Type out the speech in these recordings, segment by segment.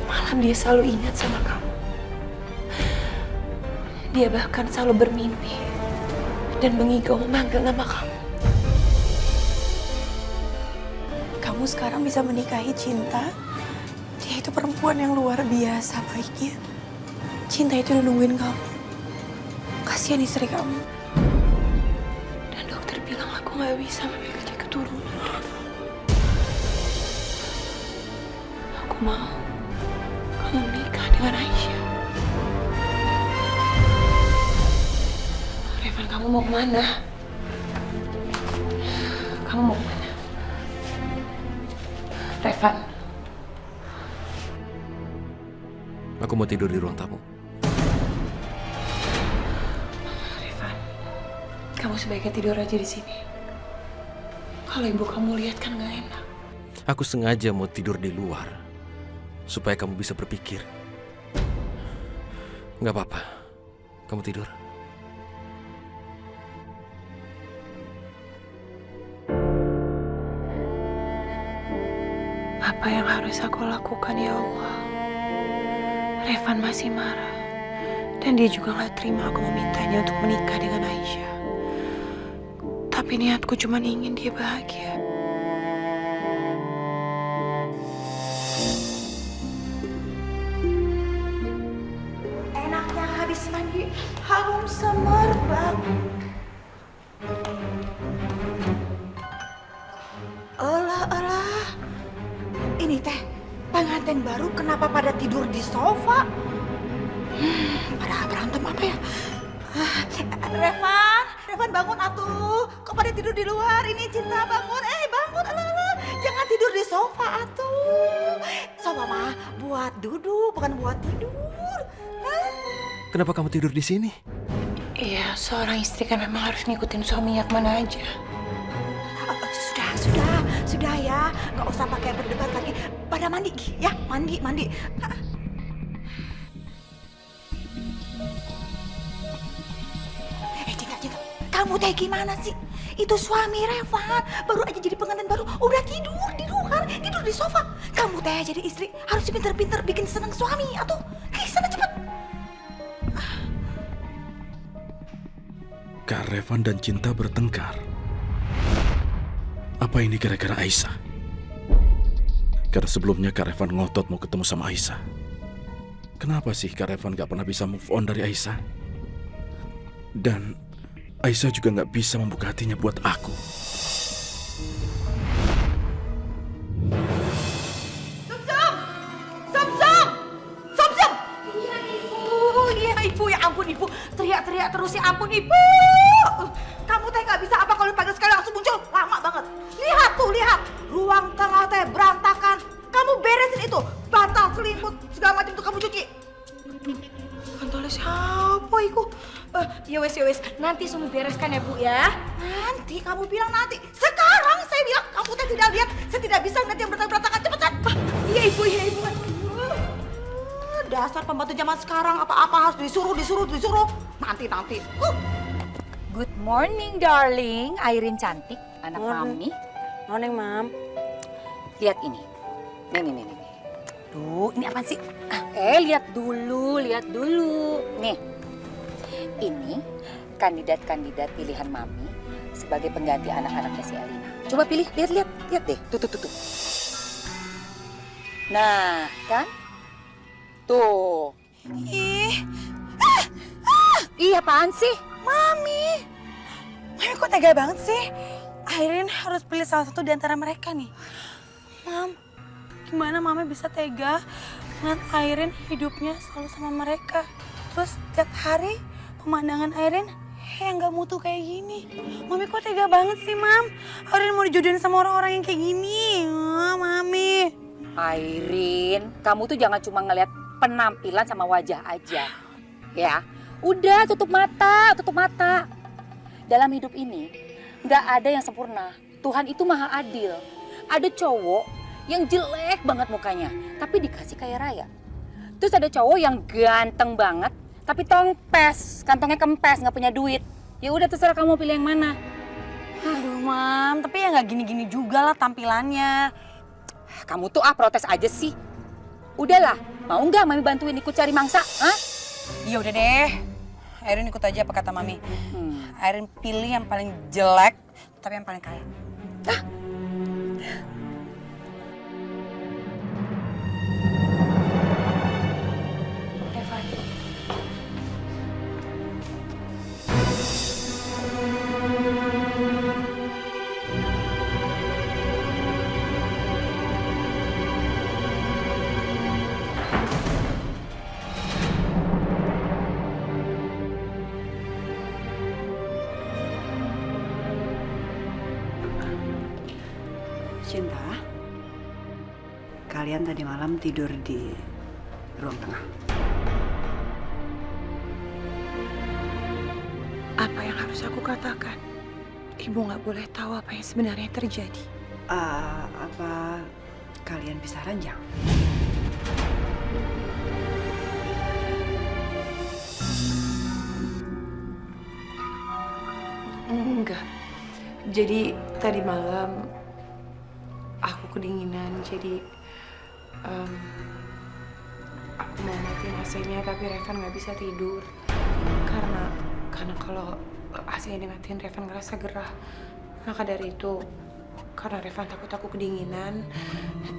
malam dia selalu ingat sama kamu. Dia bahkan selalu bermimpi dan mengigau memanggil nama kamu. Kamu sekarang bisa menikahi Cinta. Dia itu perempuan yang luar biasa baiknya. Cinta itu udah nungguin kamu. Kasihan istri kamu. Dan dokter bilang aku gak bisa memiliki keturunan. Aku mau kamu menikah dengan Aisyah. Revan, kamu mau kemana? Kamu mau kemana? Revan. Aku mau tidur di ruang tamu. Revan, kamu sebaiknya tidur aja di sini. Kalau ibu kamu lihat kan gak enak. Aku sengaja mau tidur di luar supaya kamu bisa berpikir. Nggak apa-apa, kamu tidur. Apa yang harus aku lakukan ya Allah? Revan masih marah. Dan dia juga gak terima aku memintanya untuk menikah dengan Aisyah. Tapi niatku cuma ingin dia bahagia. Enaknya habis mandi harum semerbak. Alah. Ini teh pengantin baru kenapa pada tidur di sofa? Pada berantem apa ya? Revan bangun atuh. Kok pada tidur di luar? Ini Cinta bangun. Bangun, alah. Jangan tidur di sofa atuh. Sofa mah buat duduk, bukan buat tidur. Kenapa kamu tidur di sini? Iya, seorang istri kan memang harus ngikutin suaminya kemana aja. Sudah ya. Nggak usah pakai berdebat lagi. Pada mandi, ya. Mandi. Cinta. Kamu teh gimana sih? Itu suami Revan. Baru aja jadi pengantin baru. Udah tidur di luar. Tidur di sofa. Kamu teh jadi istri. Harus pinter-pinter bikin seneng suami. Atuh, sana cepet. Kak Revan dan Cinta bertengkar. Apa ini gara-gara Aisyah? Karena sebelumnya Kak Revan ngotot mau ketemu sama Aisyah. Kenapa sih Kak Revan gak pernah bisa move on dari Aisyah? Dan Aisyah juga gak bisa membuka hatinya buat aku. Sumsum! Iya ibu, ya ampun ibu. Teriak-teriak terus, ya ampun ibu. Kamu teh gak bisa apa kalau dipanggil sekali langsung muncul? Lama banget. Lihat. Ruang tengah teh berantakan. Kamu beresin itu. Bantal, selimut, segala macam itu kamu cuci. Bantalnya siapa iku? Ya wes. Nanti Sumi bereskan ya, Bu ya. Nanti, kamu bilang nanti. Sekarang saya bilang kamu teh tidak lihat. Saya tidak bisa ngeliat yang berantakan. Cepetan. Iya ibu. Dasar pembantu zaman sekarang apa-apa harus disuruh. Nanti. Good morning, darling. Airin cantik, anak Mami. Morning, Mam. Lihat ini. Nih. Duh, ini apa sih? Lihat dulu. Nih. Ini kandidat-kandidat pilihan Mami sebagai pengganti anak-anaknya si Alina. Coba pilih, lihat deh. Tuh. Nah, kan? Tuh. Iya, apaan sih? Mami kok tega banget sih? Airin harus pilih salah satu di antara mereka nih. Mam, gimana Mami bisa tega ngeliat Airin hidupnya selalu sama mereka. Terus setiap hari pemandangan Airin yang gak mutu kayak gini. Mami kok tega banget sih, Mam? Airin mau dijodohin sama orang-orang yang kayak gini. Mami. Airin, kamu tuh jangan cuma ngeliat penampilan sama wajah aja. Ya, udah tutup mata. Dalam hidup ini, nggak ada yang sempurna. Tuhan itu maha adil. Ada cowok yang jelek banget mukanya, tapi dikasih kaya raya. Terus ada cowok yang ganteng banget, tapi tongpes, kantongnya kempes, nggak punya duit. Ya udah terserah kamu pilih yang mana. Aduh, Mam, tapi ya nggak gini-gini juga lah tampilannya. Kamu tuh protes aja sih. Udahlah, Mau nggak Mami bantuin ikut cari mangsa? Hah? Ya udah deh. Airin ikut aja apa kata Mami. Airin pilih yang paling jelek tapi yang paling kaya. Revan, Cinta, kalian tadi malam tidur di ruang tengah. apa yang harus aku katakan? Ibu nggak boleh tahu apa yang sebenarnya terjadi. Apa kalian bisa ranjang? Enggak. Jadi tadi malam aku kedinginan, jadi aku mau matiin AC-nya tapi Revan nggak bisa tidur karena kalau AC-nya dimatiin Revan ngerasa gerah. Maka dari itu, karena Revan takut aku kedinginan,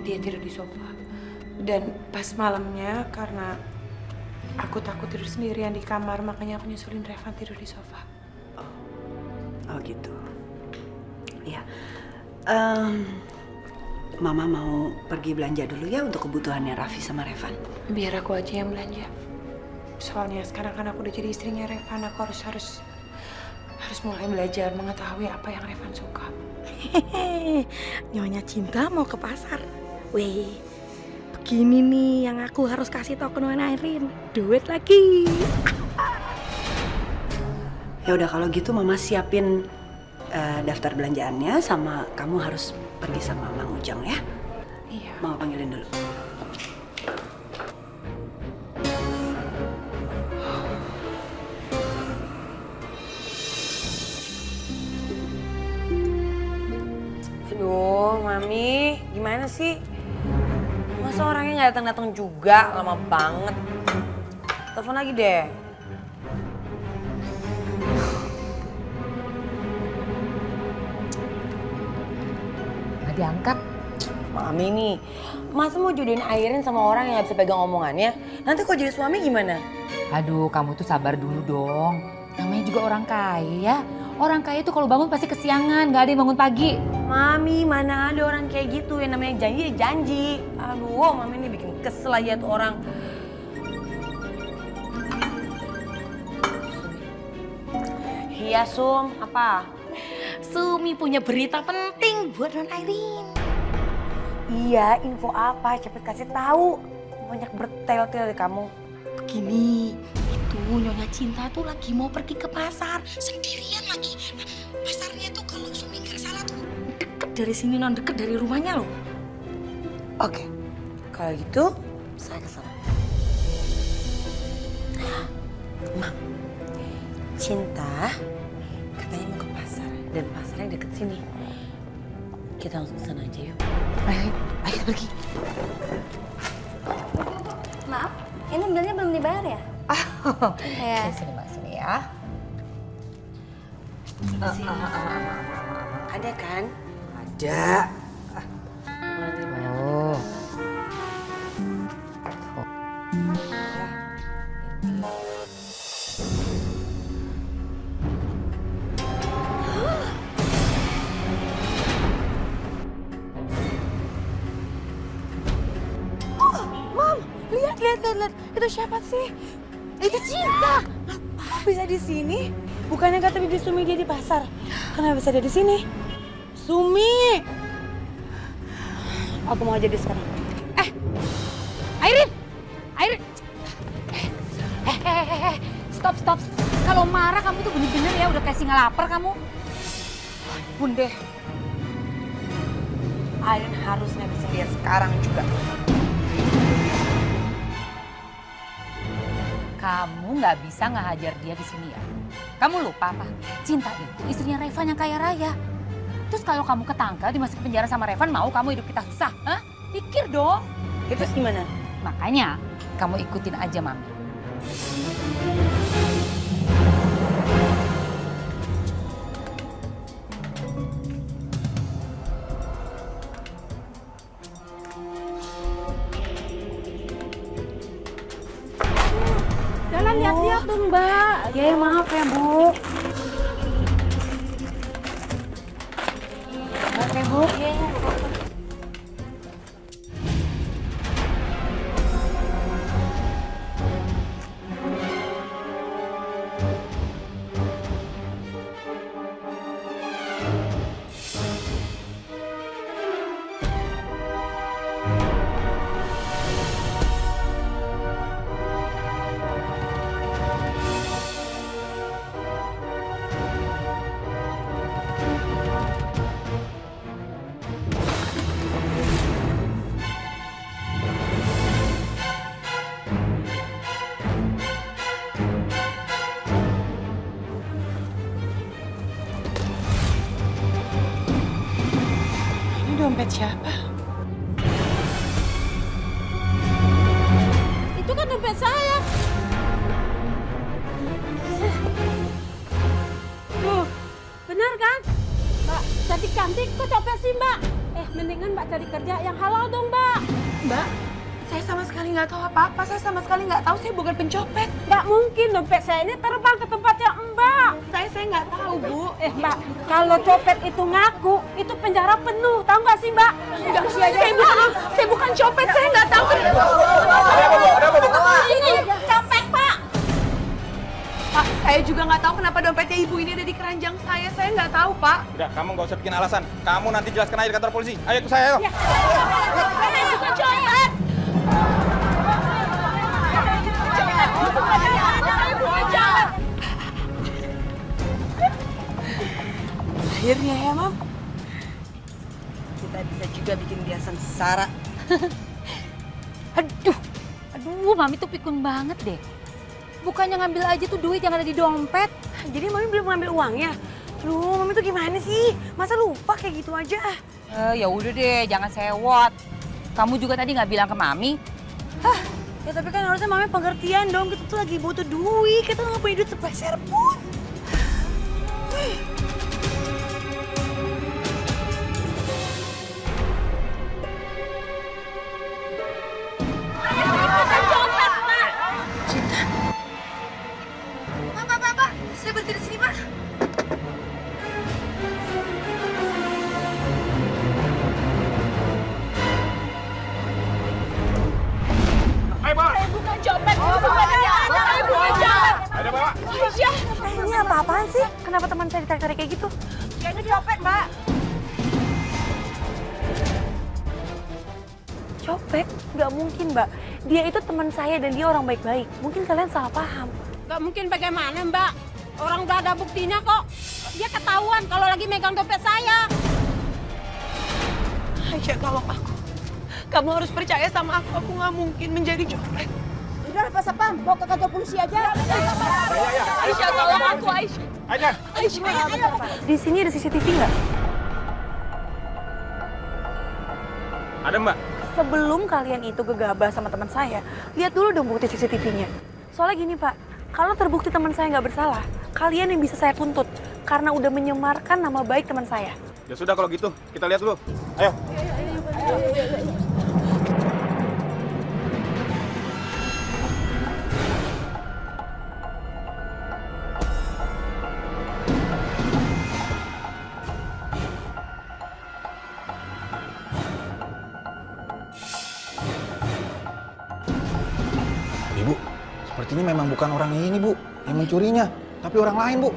dia tidur di sofa. Dan pas malamnya karena aku takut tidur sendirian di kamar, makanya aku nyusulin Revan tidur di sofa. Oh gitu. Ya, Mama mau pergi belanja dulu ya untuk kebutuhannya Raffi sama Revan. Biar aku aja yang belanja. Soalnya sekarang kan aku udah jadi istrinya Revan, aku harus mulai belajar mengetahui apa yang Revan suka. Hehehe, Nyonya Cinta mau ke pasar. Weh, begini nih yang aku harus kasih tau ke Nona Airin. Duit lagi. Ya udah kalau gitu Mama siapin daftar belanjaannya, sama kamu harus pergi sama Mang Ujang ya. Iya. Mama panggilin dulu. Aduh, Mami, gimana sih? Masa orangnya nggak datang-datang juga, lama banget. Telepon lagi deh. Nggak diangkat. Mami nih, masa mau jodohin Airin sama orang yang nggak bisa pegang omongannya? Nanti kok jadi suami gimana? Aduh, kamu tuh sabar dulu dong. Namanya juga orang kaya. Orang kaya tuh kalau bangun pasti kesiangan, nggak ada yang bangun pagi. Mami, mana ada orang kayak gitu, yang namanya janji ya janji. Aduh, Mami ini bikin kesel aja tuh orang. Iya, Sum, apa? Sumi punya berita penting buat Non Airin. Iya, info apa? Cepet kasih tahu. Banyak bertel-tel di kamu. Begini, itu Nyonya Cinta tuh lagi mau pergi ke pasar sendirian lagi. Nah, pasarnya tuh kalau Sumi nggak salah tuh deket dari sini, Non, deket dari rumahnya loh. Oke, kalau gitu saya kesana. Mam, Cinta katanya mau ke pasar dan pasarnya deket sini. Kita langsung kesana aja yuk. Ayo kita pergi. Maaf, ini bilnya belum dibayar ya? Ya. Sini Mbak, sini ya. Ada kan? Ada. Oh. Lihat. Itu siapa sih? Itu Cinta. Kok bisa di sini? Bukannya kata Bibi Sumi dia di pasar. Kenapa bisa dia di sini? Sumi. Aku mau jadi sekarang. Airin. Stop. Kalau marah kamu tuh bener-bener ya udah kayak singa lapar kamu. Bunda. Airin harusnya bisa lihat sekarang juga. Kamu nggak bisa ngehajar dia di sini ya. Kamu lupa apa? Cinta itu istrinya Revan yang kaya raya. Terus kalau kamu ketangkal dimasukin penjara sama Revan, mau kamu hidup kita susah? Hah? Pikir dong. Terus gimana? Makanya kamu ikutin aja Mami. Jalan lihat-lihat dong, Mbak. Ya, maaf ya, Bu. Oke, Bu. Ini dompet siapa? Itu kan dompet saya. Tuh, benar kan? Mbak, cantik-cantik kok copet sih, Mbak? Mendingan Mbak cari kerja yang halal dong, Mbak. Mbak, saya sama sekali nggak tahu apa-apa. Saya sama sekali nggak tahu saya bukan pencopet. Nggak mungkin dompet saya ini terbang ke tempatnya Mbak. Saya nggak tahu, Bu. Mbak, kalau copet itu ngaku, itu penjara penuh. Tahu nggak sih, Mbak? Saya bukan copet. Saya nggak tahu. Ini copet, Pak. Pak, saya juga nggak tahu kenapa dompetnya ibu ini ada di keranjang saya. Saya nggak tahu, Pak. Udah, kamu nggak usah bikin alasan. Kamu nanti jelaskan aja di kantor polisi. Ayo ikut saya, ayo. Saya bukan copet. Akhirnya ya, Mam. Kita bisa juga bikin dia sengsara. Aduh, Mami tuh pikun banget deh. Bukannya ngambil aja tuh duit yang ada di dompet. Jadi Mami belum ngambil uangnya? Aduh, Mami tuh gimana sih? Masa lupa kayak gitu aja? Ya udah deh, jangan sewot. Kamu juga tadi nggak bilang ke Mami. Ya tapi kan harusnya Mami pengertian dong. Kita tuh lagi butuh duit. Kita nggak punya duit sepeser pun. Pak, saya berhenti di sini, Pak. Ayo, bawa. Bukan copet, sebenarnya saya bukan copet. Ayo, bawa. Aisyah. Ini apa-apaan sih? Kenapa teman saya ditarik-tarik kayak gitu? Ya itu copet, Mbak. Copet? Nggak mungkin, Mbak. Dia itu teman saya dan dia orang baik-baik. Mungkin kalian salah paham. Gak mungkin bagaimana, Mbak? Orang udah ada buktinya kok. Dia ketahuan kalau lagi megang dompet saya. Aisyah, tolong aku. Kamu harus percaya sama aku. Aku nggak mungkin menjadi copet. Udah, Pak Sapam, bawa ke kantor polisi aja. Aisyah, tolong aku, Aisyah. Ayo. Di sini ada CCTV nggak? Ada, Mbak. Sebelum kalian itu gegabah sama teman saya, lihat dulu dong bukti CCTV-nya. Soalnya gini, Pak, kalau terbukti teman saya nggak bersalah, kalian yang bisa saya tuntut karena udah menyemarkan nama baik teman saya. Ya sudah kalau gitu, kita lihat dulu. Ayo. Ibu, sepertinya memang bukan orang ini, Bu, yang mencurinya, tapi orang lain, Bu.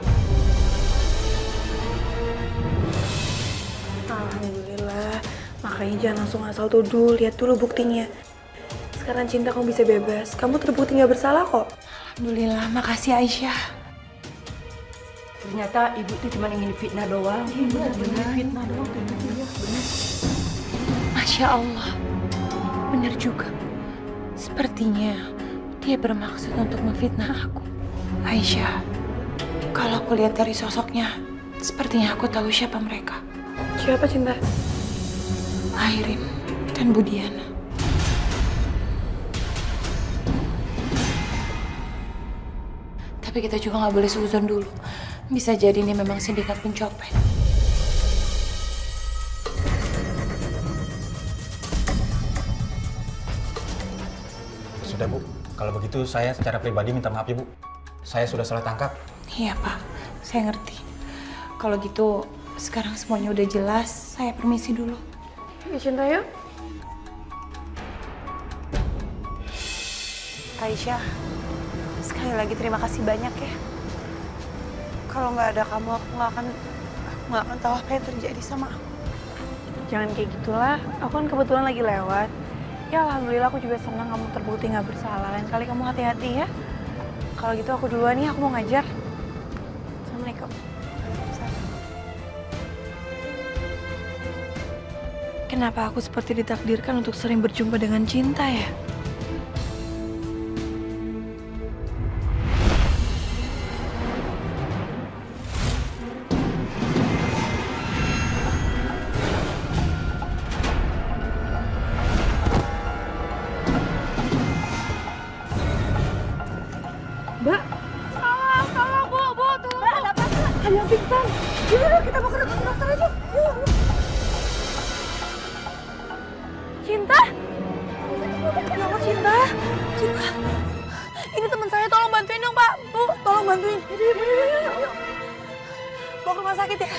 Alhamdulillah, makanya jangan langsung asal tuduh, lihat dulu buktinya. Sekarang Cinta kamu bisa bebas, kamu terbukti nggak bersalah kok. Alhamdulillah, makasih Aisyah. Ternyata ibu itu cuma ingin fitnah doang. Fitnah doang. Masya Allah, benar juga. Sepertinya dia bermaksud untuk memfitnah aku. Aisyah, kalau aku lihat dari sosoknya, sepertinya aku tahu siapa mereka. Siapa Cinta? Airin dan Budiana. Tapi kita juga nggak boleh suzon dulu. Bisa jadi ini memang sindikat pencopet. Sudah Bu, kalau begitu saya secara pribadi minta maaf ya Bu. Saya sudah salah tangkap. Iya Pak, saya ngerti. Kalau gitu sekarang semuanya udah jelas, saya permisi dulu. Ya Cinta yuk. Aisyah, sekali lagi terima kasih banyak ya. Kalau nggak ada kamu, aku nggak akan tahu apa yang terjadi sama aku. Jangan kayak gitulah, aku kan kebetulan lagi lewat. Ya alhamdulillah aku juga senang kamu terbukti nggak bersalah. Lain kali kamu hati-hati ya. Kalau gitu aku duluan nih, aku mau ngajar. Assalamualaikum. Kenapa aku seperti ditakdirkan untuk sering berjumpa dengan Cinta ya? Mbak, tolong Bu, tolong. Mbak, ada apa? Ada yang pingsan. Yuk, kita mau ke dokter aja. Yuk. Cinta? Ya Allah, Cinta. Cinta. Ini teman saya, tolong bantuin dong, Pak. Bu, tolong bantuin. Yuk. Bawa ke rumah sakit ya.